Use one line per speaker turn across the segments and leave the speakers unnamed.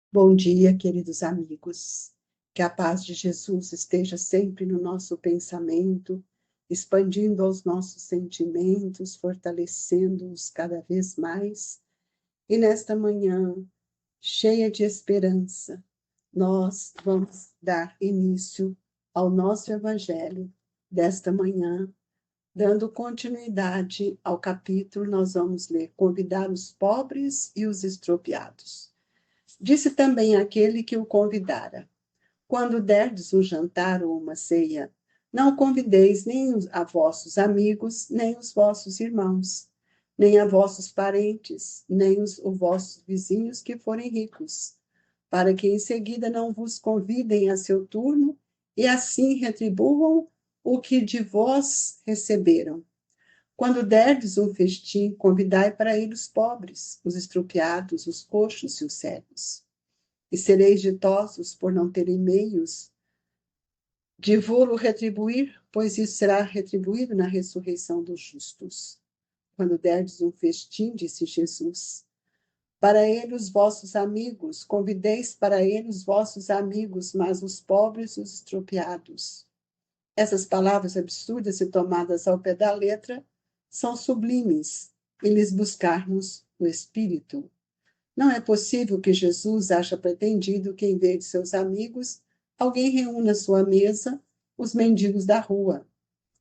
Bom dia, queridos amigos. Que a paz de Jesus esteja sempre no nosso pensamento, expandindo aos nossos sentimentos, fortalecendo-os cada vez mais. E nesta manhã, cheia de esperança, nós vamos dar início ao nosso Evangelho desta manhã, dando continuidade ao capítulo. Nós vamos ler: convidar os pobres e os estropiados. Disse também aquele que o convidara: quando derdes um jantar ou uma ceia, não convideis nem a vossos amigos, nem os vossos irmãos, nem a vossos parentes, nem os vossos vizinhos que forem ricos, para que em seguida não vos convidem a seu turno e assim retribuam o que de vós receberam. Quando derdes um festim, convidai para ele os pobres, os estropiados, os coxos e os cegos. E sereis ditosos por não terem meios de vô-lo retribuir, pois isso será retribuído na ressurreição dos justos. Quando derdes um festim, disse Jesus, para ele os vossos amigos, convideis para ele os vossos amigos, mas os pobres os estropiados. Essas palavras absurdas e tomadas ao pé da letra são sublimes, e lhes buscarmos o espírito. Não é possível que Jesus ache pretendido que, em vez de seus amigos, alguém reúna à sua mesa os mendigos da rua.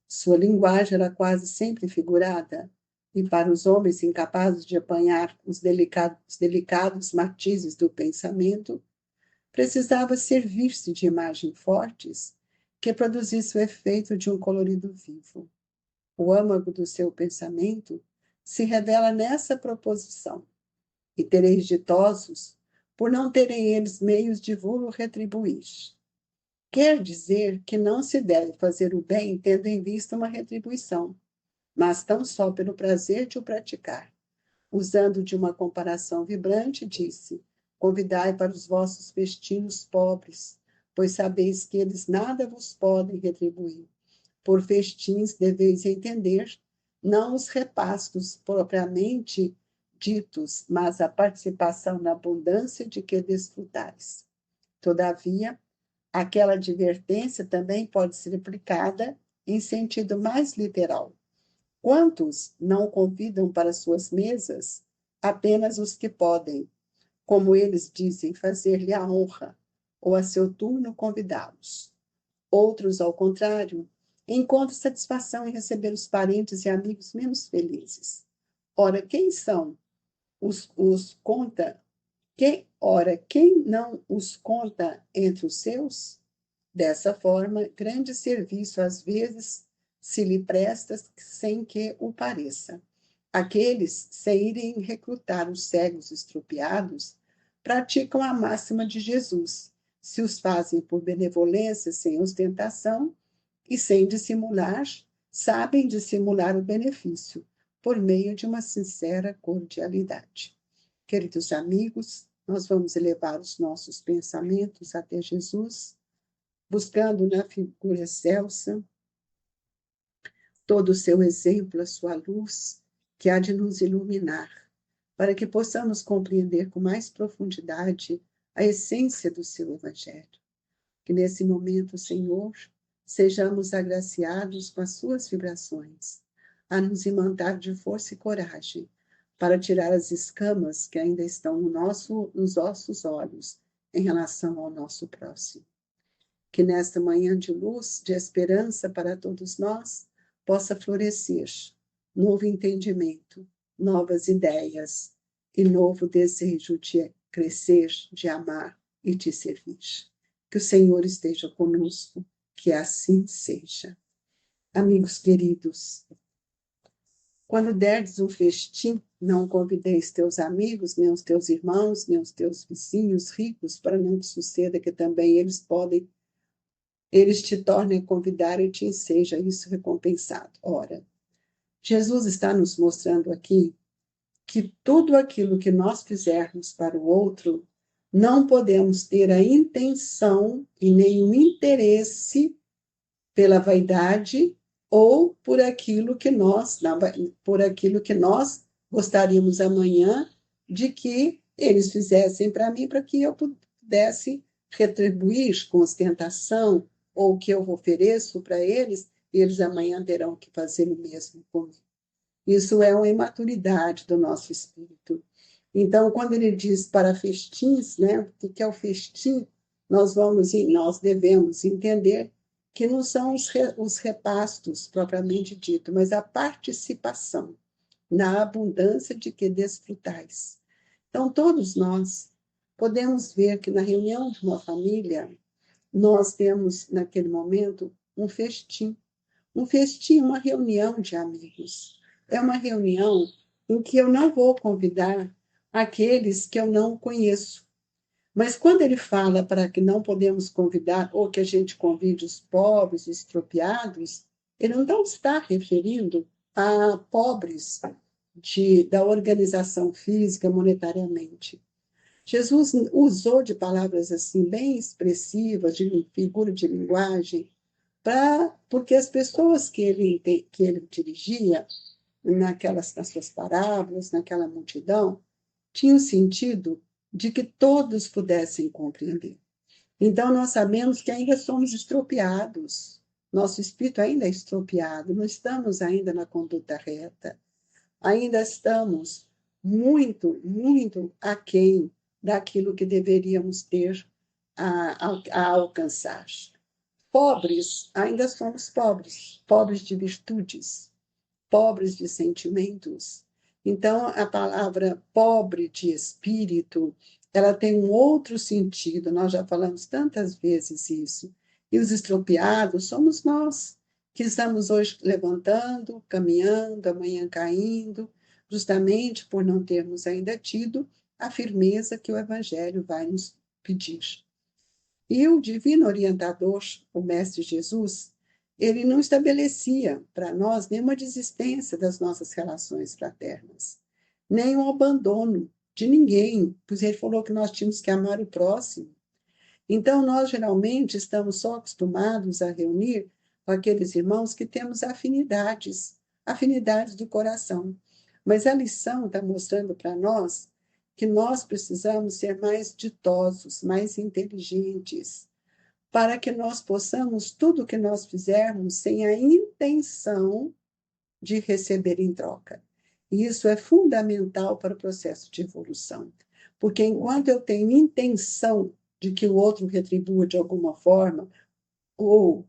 Sua linguagem era quase sempre figurada, e para os homens incapazes de apanhar os delicados matizes do pensamento, precisava servir-se de imagens fortes que produzissem o efeito de um colorido vivo. O âmago do seu pensamento se revela nessa proposição: e tereis ditosos por não terem eles meios de vos retribuir. Quer dizer que não se deve fazer o bem tendo em vista uma retribuição, mas tão só pelo prazer de o praticar. Usando de uma comparação vibrante, disse: convidai para os vossos festins pobres, pois sabeis que eles nada vos podem retribuir. Por festins deveis entender não os repastos propriamente ditos, mas a participação na abundância de que desfrutais. Todavia, aquela advertência também pode ser aplicada em sentido mais literal. Quantos não convidam para suas mesas apenas os que podem, como eles dizem, fazer-lhe a honra, ou a seu turno convidá-los? Outros, ao contrário, encontram satisfação em receber os parentes e amigos menos felizes. Ora, quem são os conta? Quem não os conta entre os seus? Dessa forma, grande serviço às vezes se lhe presta sem que o pareça. Aqueles, sem irem recrutar os cegos estropiados, praticam a máxima de Jesus: se os fazem por benevolência, sem ostentação e sem dissimular, sabem dissimular o benefício, por meio de uma sincera cordialidade. Queridos amigos, nós vamos elevar os nossos pensamentos até Jesus, buscando na figura excelsa todo o seu exemplo, a sua luz, que há de nos iluminar, para que possamos compreender com mais profundidade a essência do seu Evangelho. Que nesse momento, Senhor, sejamos agraciados com as suas vibrações, a nos imantar de força e coragem, para tirar as escamas que ainda estão nos nossos olhos em relação ao nosso próximo. Que nesta manhã de luz, de esperança para todos nós, possa florescer novo entendimento, novas ideias e novo desejo de crescer, de amar e de servir. Que o Senhor esteja conosco, que assim seja. Amigos queridos, quando derdes um festim, não convideis teus amigos, nem os teus irmãos, nem os teus vizinhos ricos, para não que suceda que também eles te tornem a convidar e te seja isso recompensado. Ora, Jesus está nos mostrando aqui que tudo aquilo que nós fizermos para o outro, não podemos ter a intenção e nem o interesse pela vaidade ou por aquilo que nós gostaríamos amanhã de que eles fizessem para mim, para que eu pudesse retribuir com ostentação, ou o que eu ofereço para eles, eles amanhã terão que fazer o mesmo comigo. Isso é uma imaturidade do nosso espírito. Então, quando ele diz para festins, né, o que é o festim, nós devemos entender que não são os repastos propriamente dito, mas a participação na abundância de que desfrutais. Então, todos nós podemos ver que na reunião de uma família, nós temos, naquele momento, um festim. Um festim, uma reunião de amigos. É uma reunião em que eu não vou convidar aqueles que eu não conheço. Mas quando ele fala para que não podemos convidar, ou que a gente convide os pobres, os expropriados, ele não está referindo a pobres da organização física monetariamente. Jesus usou de palavras assim bem expressivas, de figura de linguagem, porque as pessoas que ele dirigia nas suas parábolas, naquela multidão, tinham sentido de que todos pudessem compreender. Então, nós sabemos que ainda somos estropiados, nosso espírito ainda é estropiado, não estamos ainda na conduta reta, ainda estamos muito aquém daquilo que deveríamos ter a alcançar. Pobres, ainda somos pobres, pobres de virtudes, pobres de sentimentos. Então, a palavra pobre de espírito, ela tem um outro sentido, nós já falamos tantas vezes isso. E os estropiados somos nós, que estamos hoje levantando, caminhando, amanhã caindo, justamente por não termos ainda tido a firmeza que o Evangelho vai nos pedir. E o divino orientador, o Mestre Jesus, ele não estabelecia para nós nenhuma desistência das nossas relações fraternas, nem um abandono de ninguém, pois ele falou que nós tínhamos que amar o próximo. Então, nós geralmente estamos só acostumados a reunir com aqueles irmãos que temos afinidades, afinidades do coração. Mas a lição está mostrando para nós que nós precisamos ser mais ditosos, mais inteligentes, para que nós possamos, tudo o que nós fizermos, sem a intenção de receber em troca. E isso é fundamental para o processo de evolução. Porque enquanto eu tenho intenção de que o outro retribua de alguma forma, ou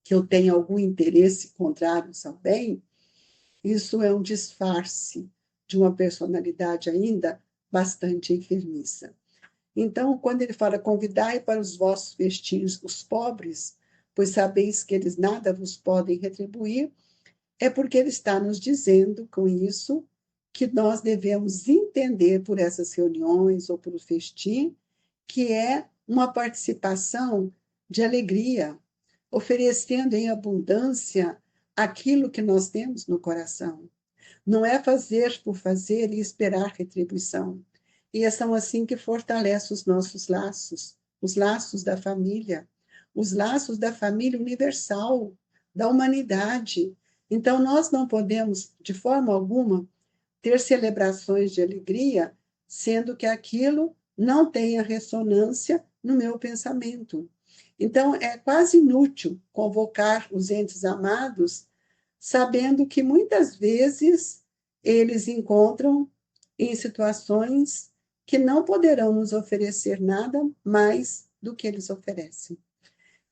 que eu tenha algum interesse contrário ao bem, isso é um disfarce de uma personalidade ainda bastante enfermiça. Então, quando ele fala, convidai para os vossos festins os pobres, pois sabeis que eles nada vos podem retribuir, é porque ele está nos dizendo com isso que nós devemos entender por essas reuniões ou por o festim, que é uma participação de alegria, oferecendo em abundância aquilo que nós temos no coração. Não é fazer por fazer e esperar retribuição. E são assim que fortalece os laços da família universal, da humanidade. Então, nós não podemos, de forma alguma, ter celebrações de alegria, sendo que aquilo não tenha ressonância no meu pensamento. Então, é quase inútil convocar os entes amados, sabendo que muitas vezes eles encontram em situações que não poderão nos oferecer nada mais do que eles oferecem.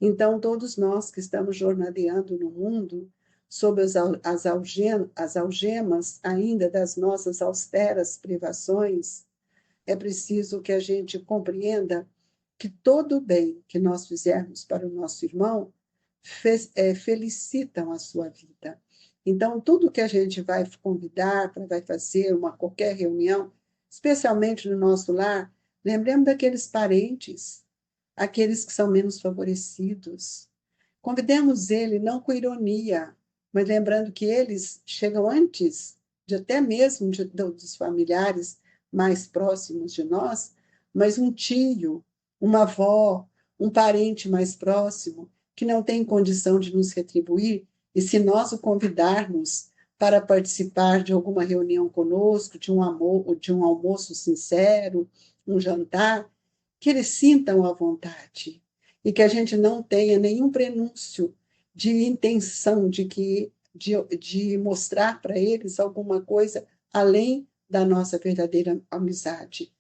Então, todos nós que estamos jornadeando no mundo, sob as algemas ainda das nossas austeras privações, é preciso que a gente compreenda que todo o bem que nós fizermos para o nosso irmão felicitam a sua vida. Então, tudo que a gente vai convidar, vai fazer qualquer reunião, especialmente no nosso lar, lembremos daqueles parentes, aqueles que são menos favorecidos. Convidemos ele não com ironia, mas lembrando que eles chegam antes de até mesmo dos familiares mais próximos de nós, mas um tio, uma avó, um parente mais próximo, que não tem condição de nos retribuir, e se nós o convidarmos para participar de alguma reunião conosco, de um almoço sincero, um jantar, que eles sintam à vontade e que a gente não tenha nenhum prenúncio de intenção de mostrar para eles alguma coisa além da nossa verdadeira amizade.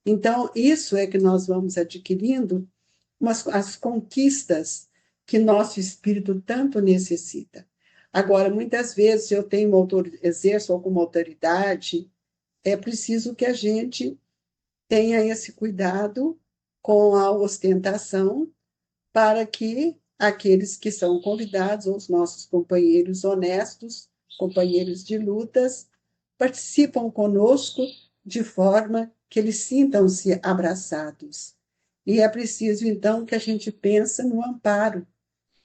Então, isso é que nós vamos adquirindo as conquistas que nosso espírito tanto necessita. Agora, muitas vezes eu tenho exerço alguma autoridade, é preciso que a gente tenha esse cuidado com a ostentação para que aqueles que são convidados, ou os nossos companheiros honestos, companheiros de lutas, participam conosco de forma que eles sintam-se abraçados. E é preciso, então, que a gente pense no amparo,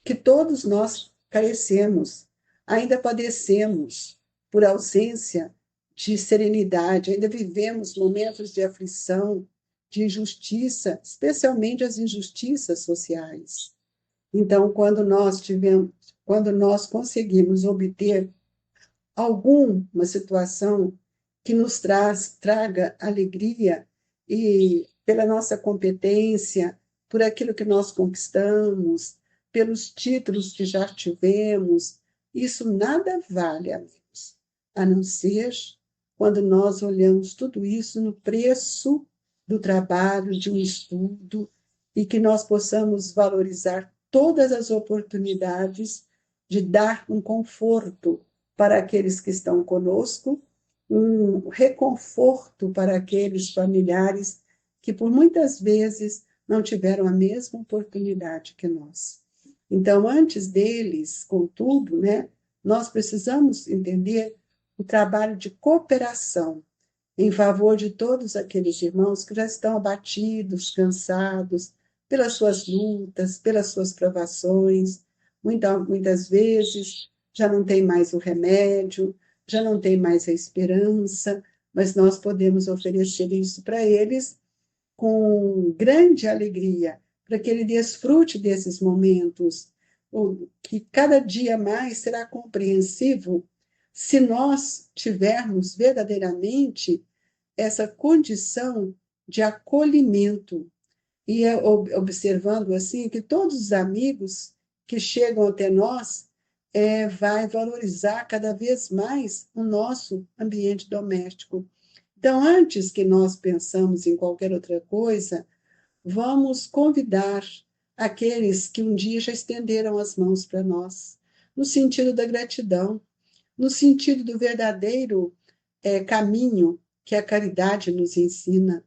que todos nós carecemos, ainda padecemos por ausência de serenidade, ainda vivemos momentos de aflição, de injustiça, especialmente as injustiças sociais. Então, quando nós conseguimos obter alguma situação que nos traga alegria e pela nossa competência, por aquilo que nós conquistamos, pelos títulos que já tivemos, isso nada vale, amigos, a não ser quando nós olhamos tudo isso no preço do trabalho, de um estudo, e que nós possamos valorizar todas as oportunidades de dar um conforto para aqueles que estão conosco, um reconforto para aqueles familiares que por muitas vezes não tiveram a mesma oportunidade que nós. Então, antes deles, contudo, né, nós precisamos entender o trabalho de cooperação em favor de todos aqueles irmãos que já estão abatidos, cansados pelas suas lutas, pelas suas provações, muitas vezes já não tem mais o remédio, já não tem mais a esperança, mas nós podemos oferecer isso para eles com grande alegria, para que ele desfrute desses momentos, que cada dia mais será compreensivo se nós tivermos verdadeiramente essa condição de acolhimento e observando assim que todos os amigos que chegam até nós vai valorizar cada vez mais o nosso ambiente doméstico. Então, antes que nós pensamos em qualquer outra coisa, vamos convidar aqueles que um dia já estenderam as mãos para nós, no sentido da gratidão, no sentido do verdadeiro caminho que a caridade nos ensina.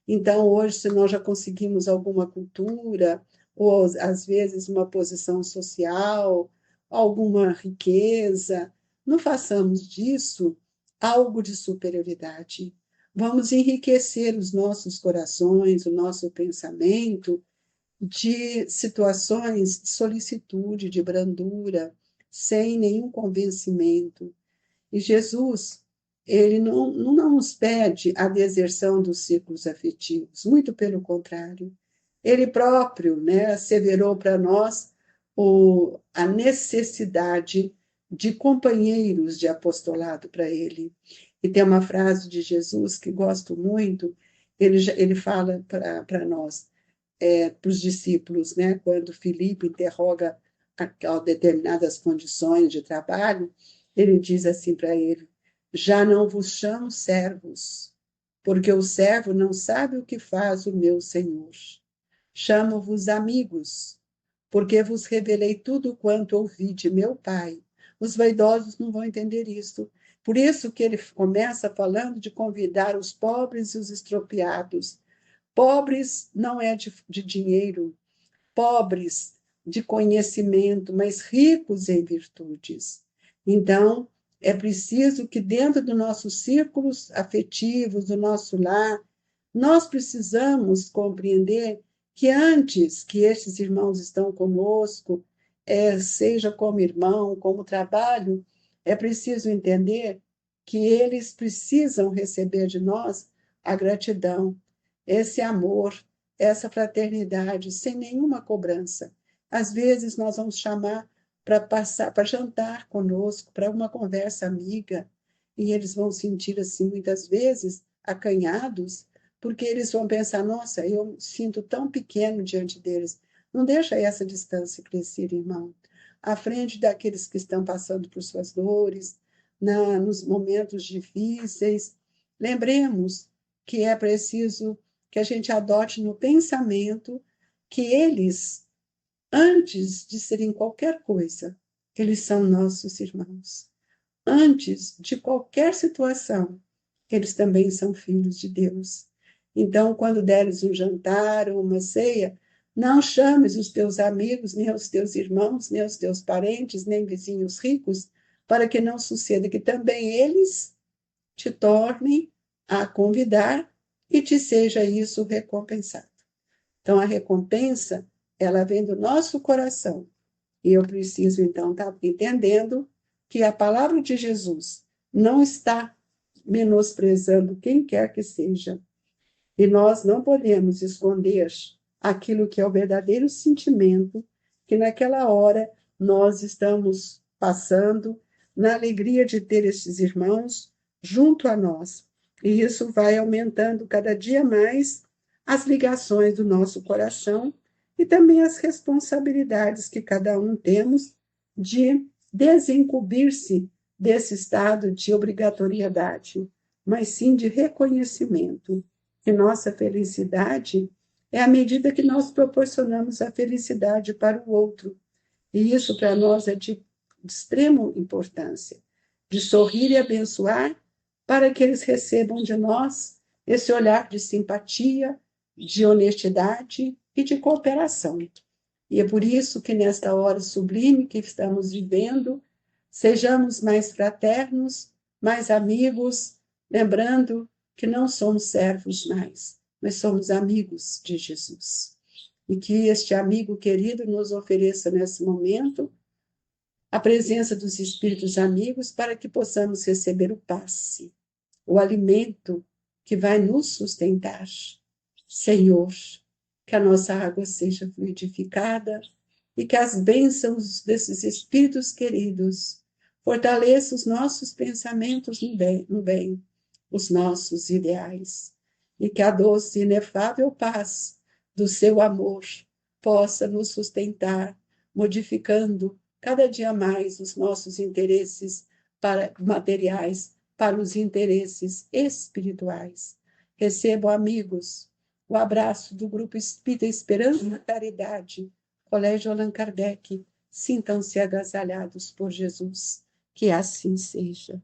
Então, hoje, se nós já conseguimos alguma cultura, ou às vezes uma posição social, alguma riqueza, não façamos disso algo de superioridade. Vamos enriquecer os nossos corações, o nosso pensamento de situações de solicitude, de brandura, sem nenhum convencimento. E Jesus, ele não nos pede a deserção dos círculos afetivos, muito pelo contrário. Ele próprio, né, asseverou para nós a necessidade de companheiros de apostolado para ele. E tem uma frase de Jesus que gosto muito, ele fala para nós, para os discípulos, né, quando Filipe interroga a determinadas condições de trabalho, ele diz assim para ele: já não vos chamo servos, porque o servo não sabe o que faz o meu senhor. Chamo-vos amigos, porque vos revelei tudo quanto ouvi de meu Pai. Os vaidosos não vão entender isso. Por isso que ele começa falando de convidar os pobres e os estropiados. Pobres não é de dinheiro, pobres de conhecimento, mas ricos em virtudes. Então, é preciso que dentro dos nossos círculos afetivos, do nosso lar, nós precisamos compreender que antes que estes irmãos estão conosco, seja como irmão, como trabalho, é preciso entender que eles precisam receber de nós a gratidão, esse amor, essa fraternidade, sem nenhuma cobrança. Às vezes nós vamos chamar para passar, para jantar conosco, para uma conversa amiga, e eles vão sentir assim muitas vezes acanhados, porque eles vão pensar, nossa, eu me sinto tão pequeno diante deles. Não deixa essa distância crescer, irmão. À frente daqueles que estão passando por suas dores, nos momentos difíceis, lembremos que é preciso que a gente adote no pensamento que eles, antes de serem qualquer coisa, eles são nossos irmãos. Antes de qualquer situação, eles também são filhos de Deus. Então, quando deres um jantar ou uma ceia, não chames os teus amigos, nem os teus irmãos, nem os teus parentes, nem vizinhos ricos, para que não suceda que também eles te tornem a convidar e te seja isso recompensado. Então, a recompensa, ela vem do nosso coração. E eu preciso, então, estar entendendo que a palavra de Jesus não está menosprezando quem quer que seja. E nós não podemos esconder aquilo que é o verdadeiro sentimento que naquela hora nós estamos passando, na alegria de ter estes irmãos junto a nós. E isso vai aumentando cada dia mais as ligações do nosso coração e também as responsabilidades que cada um temos de desincumbir-se desse estado de obrigatoriedade, mas sim de reconhecimento que nossa felicidade é à medida que nós proporcionamos a felicidade para o outro. E isso para nós é de extrema importância, de sorrir e abençoar para que eles recebam de nós esse olhar de simpatia, de honestidade e de cooperação. E é por isso que nesta hora sublime que estamos vivendo, sejamos mais fraternos, mais amigos, lembrando que não somos servos mais, mas somos amigos de Jesus. E que este amigo querido nos ofereça nesse momento a presença dos espíritos amigos para que possamos receber o passe, o alimento que vai nos sustentar. Senhor, que a nossa água seja fluidificada e que as bênçãos desses espíritos queridos fortaleçam os nossos pensamentos no bem, os nossos ideais, e que a doce e inefável paz do seu amor possa nos sustentar, modificando cada dia mais os nossos interesses materiais para os interesses espirituais. Recebo, amigos, o abraço do Grupo Espírita Esperança e Caridade, Colégio Allan Kardec. Sintam-se agasalhados por Jesus. Que assim seja.